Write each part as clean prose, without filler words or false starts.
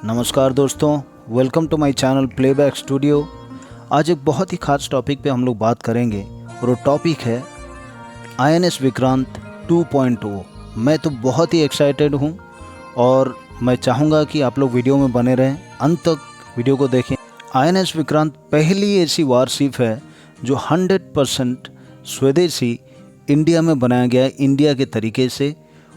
नमस्कार दोस्तों, welcome to my channel playback studio. आज एक बहुत ही खास टॉपिक पे हम लोग बात करेंगे और वो टॉपिक है INS विक्रांत 2.0। मैं तो बहुत ही एक्साइटेड हूँ और मैं चाहूँगा कि आप लोग वीडियो में बने रहें, अंत तक वीडियो को देखें। INS विक्रांत पहली ऐसी वारशिप है जो 100% स्वदेशी इंडिया में बनाया गया है, इंडिया के तरीके से।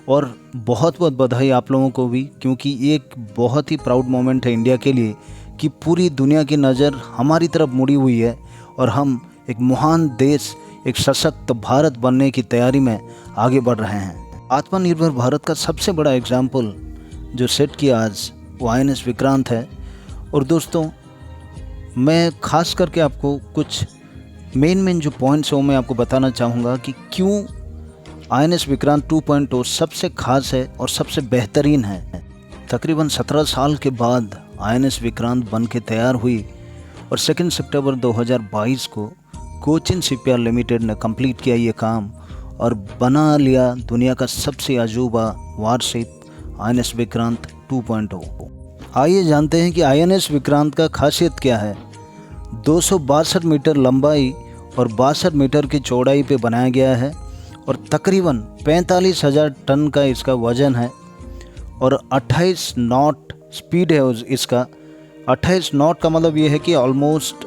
और बहुत बहुत बधाई आप लोगों को भी, क्योंकि ये एक बहुत ही प्राउड मोमेंट है इंडिया के लिए कि पूरी दुनिया की नज़र हमारी तरफ मुड़ी हुई है और हम एक महान देश, एक सशक्त भारत बनने की तैयारी में आगे बढ़ रहे हैं। आत्मनिर्भर भारत का सबसे बड़ा एग्जाम्पल जो सेट किया आज वो INS विक्रांत है। और दोस्तों, मैं खास करके आपको कुछ मेन जो पॉइंट्स हैं वो मैं आपको बताना चाहूँगा कि क्यों INS विक्रांत 2.0 सबसे खास है और सबसे बेहतरीन है। तकरीबन 17 साल के बाद INS विक्रांत बन के तैयार हुई और 2 सितंबर 2022 को कोचिन शिपयार्ड लिमिटेड ने कंप्लीट किया ये काम और बना लिया दुनिया का सबसे अजूबा वारशिप INS विक्रांत 2.0। आइए जानते हैं कि INS विक्रांत का खासियत क्या है। 262 मीटर लंबाई और 62 मीटर की चौड़ाई पे बनाया गया है और तकरीबन 45,000 टन का इसका वज़न है और 28 नॉट स्पीड है इसका। 28 नॉट का मतलब ये है कि almost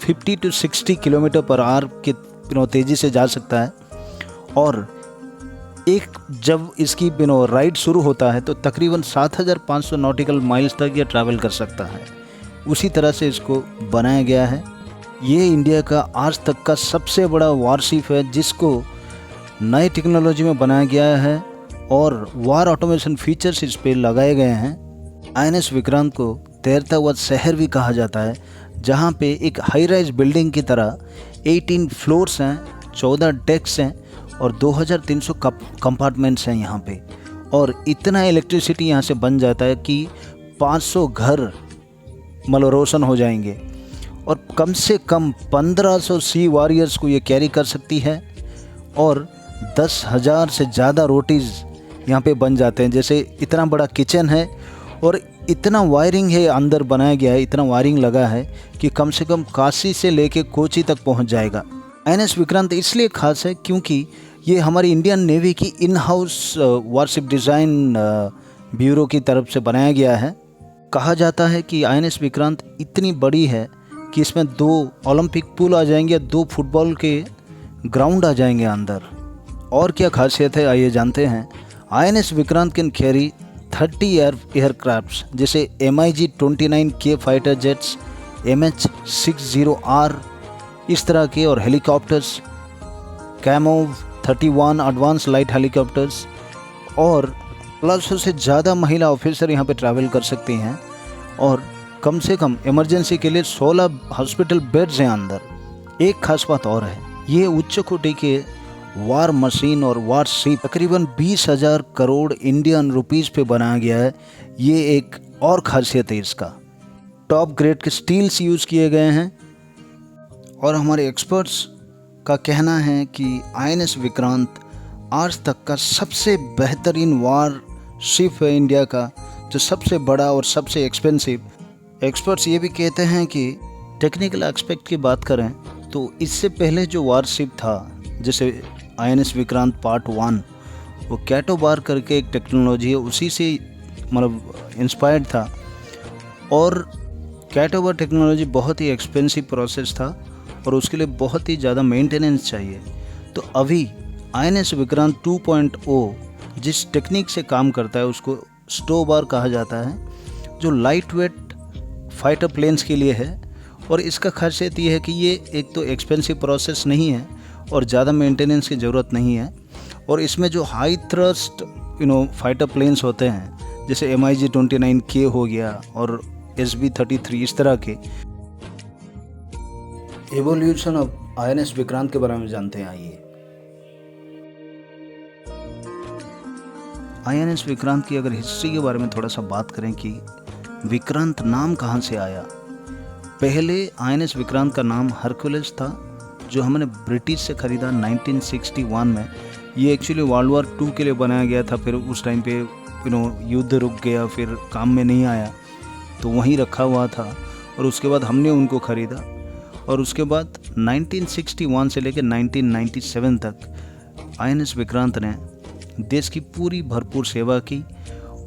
50 to 60 kilometre per hour की तेज़ी से जा सकता है। और एक जब इसकी राइड शुरू होता है तो तकरीबन 7,500 नॉटिकल माइल्स तक ये ट्रैवल कर सकता है। उसी तरह से इसको बनाया गया है। ये इंडिया का आज तक का सबसे बड़ा वारशिप है जिसको नई टेक्नोलॉजी में बनाया गया है और वार ऑटोमेशन फीचर्स इस पे लगाए गए हैं। INS विक्रांत को तैरता हुआ शहर भी कहा जाता है, जहाँ पे एक हाई राइज बिल्डिंग की तरह 18 फ्लोर्स हैं, 14 डेक्स हैं और 2300 कंपार्टमेंट्स हैं यहाँ पे। और इतना इलेक्ट्रिसिटी यहाँ से बन जाता है कि 500 घर रोशन हो जाएंगे और कम से कम 1500 सी वॉरियर्स को ये कैरी कर सकती है और 10,000 से ज़्यादा रोटीज़ यहाँ पे बन जाते हैं। जैसे इतना बड़ा किचन है और इतना वायरिंग है अंदर बनाया गया है, इतना वायरिंग लगा है कि कम से कम काशी से लेके कोची तक पहुँच जाएगा। INS विक्रांत इसलिए खास है क्योंकि ये हमारी इंडियन नेवी की in house warship design bureau की तरफ से बनाया गया है। कहा जाता है कि INS विक्रांत इतनी बड़ी है कि इसमें 2 ओलंपिक पूल आ जाएंगे, 2 फुटबॉल के ग्राउंड आ जाएंगे अंदर। और क्या खासियत है आइए जानते हैं। INS Vikrant can carry 30 aircrafts जैसे MiG-29K फाइटर जेट्स, MH-60R इस तरह के, और हेलीकॉप्टर्स कैमोव 31 एडवांस लाइट हेलीकॉप्टर्स। और 1,200 से ज़्यादा महिला ऑफिसर यहाँ पे ट्रैवल कर सकती हैं और कम से कम इमरजेंसी के लिए 16 हॉस्पिटल बेड्स हैं अंदर। एक खास बात और है, ये उच्च कोटि के वार मशीन और वारशिप तकरीबन 20,000 करोड़ इंडियन रुपीस पे बनाया गया है। ये एक और खासियत है इसका। टॉप ग्रेड के स्टील्स यूज़ किए गए हैं और हमारे एक्सपर्ट्स का कहना है कि INS विक्रांत आज तक का सबसे बेहतरीन वार शिप है इंडिया का, जो सबसे बड़ा और सबसे एक्सपेंसिव। एक्सपर्ट्स ये भी कहते हैं कि टेक्निकल एस्पेक्ट की बात करें तो इससे पहले जो वारशिप था जैसे INS विक्रांत पार्ट 1, वो कैटो बार करके एक टेक्नोलॉजी है, उसी से इंस्पायर्ड था। और कैटो बार टेक्नोलॉजी बहुत ही एक्सपेंसिव प्रोसेस था और उसके लिए बहुत ही ज़्यादा मेंटेनेंस चाहिए। तो अभी INS विक्रांत 2.0 जिस टेक्निक से काम करता है उसको स्टोव बार कहा जाता है, जो लाइट वेट फाइटर प्लेन्स के लिए है। और इसका खासियत ये है कि ये एक तो एक्सपेंसिव प्रोसेस नहीं है और ज़्यादा मेंटेनेंस की ज़रूरत नहीं है। और इसमें जो हाई थ्रस्ट फाइटर प्लेन्स होते हैं जैसे MiG-29K हो गया और SB-33 इस तरह के। एवोल्यूशन ऑफ INS विक्रांत के बारे में जानते हैं। आइए INS विक्रांत की अगर हिस्ट्री के बारे में थोड़ा सा बात करें कि विक्रांत नाम कहाँ से आया। पहले INS विक्रांत का नाम हरकुलस था, जो हमने ब्रिटिश से ख़रीदा 1961 में। ये एक्चुअली वर्ल्ड वॉर 2 के लिए बनाया गया था, फिर उस टाइम पे युद्ध रुक गया, फिर काम में नहीं आया। तो वहीं रखा हुआ था और उसके बाद हमने उनको ख़रीदा और उसके बाद 1961 से लेकर 1997 तक INS विक्रांत ने देश की पूरी भरपूर सेवा की।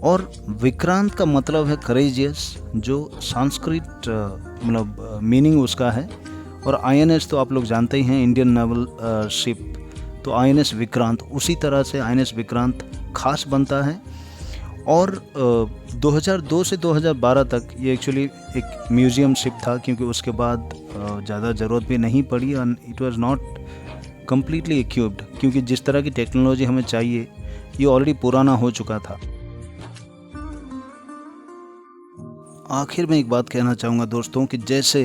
और विक्रांत का मतलब है करेजियस, जो संस्कृत मतलब मीनिंग उसका है। और INS तो आप लोग जानते ही हैं, इंडियन नेवल शिप, तो INS विक्रांत उसी तरह से INS विक्रांत खास बनता है। और 2002 से 2012 तक ये एक्चुअली एक म्यूज़ियम शिप था, क्योंकि उसके बाद ज़्यादा ज़रूरत भी नहीं पड़ी और it was not completely equipped, क्योंकि जिस तरह की टेक्नोलॉजी हमें चाहिए ये ऑलरेडी पुराना हो चुका था। आखिर में एक बात कहना चाहूँगा दोस्तों कि जैसे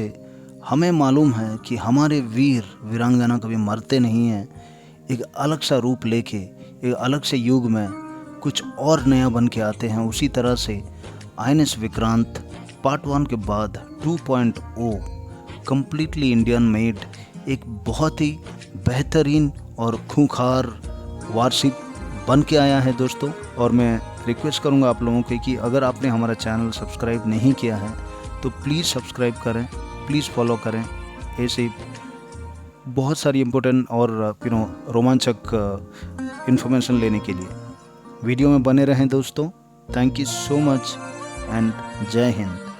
हमें मालूम है कि हमारे वीर वीरांगना कभी मरते नहीं हैं, एक अलग सा रूप लेके एक अलग से युग में कुछ और नया बन के आते हैं, उसी तरह से INS विक्रांत पार्ट 1 के बाद 2.0 कम्प्लीटली इंडियन मेड एक बहुत ही बेहतरीन और खूंखार वारशिप बन के आया है दोस्तों। और मैं रिक्वेस्ट करूंगा आप लोगों के कि अगर आपने हमारा चैनल सब्सक्राइब नहीं किया है तो प्लीज़ सब्सक्राइब करें, प्लीज़ फॉलो करें, ऐसे बहुत सारी इम्पोर्टेंट और रोमांचक इन्फॉर्मेशन लेने के लिए वीडियो में बने रहें दोस्तों। Thank you so much and जय हिंद।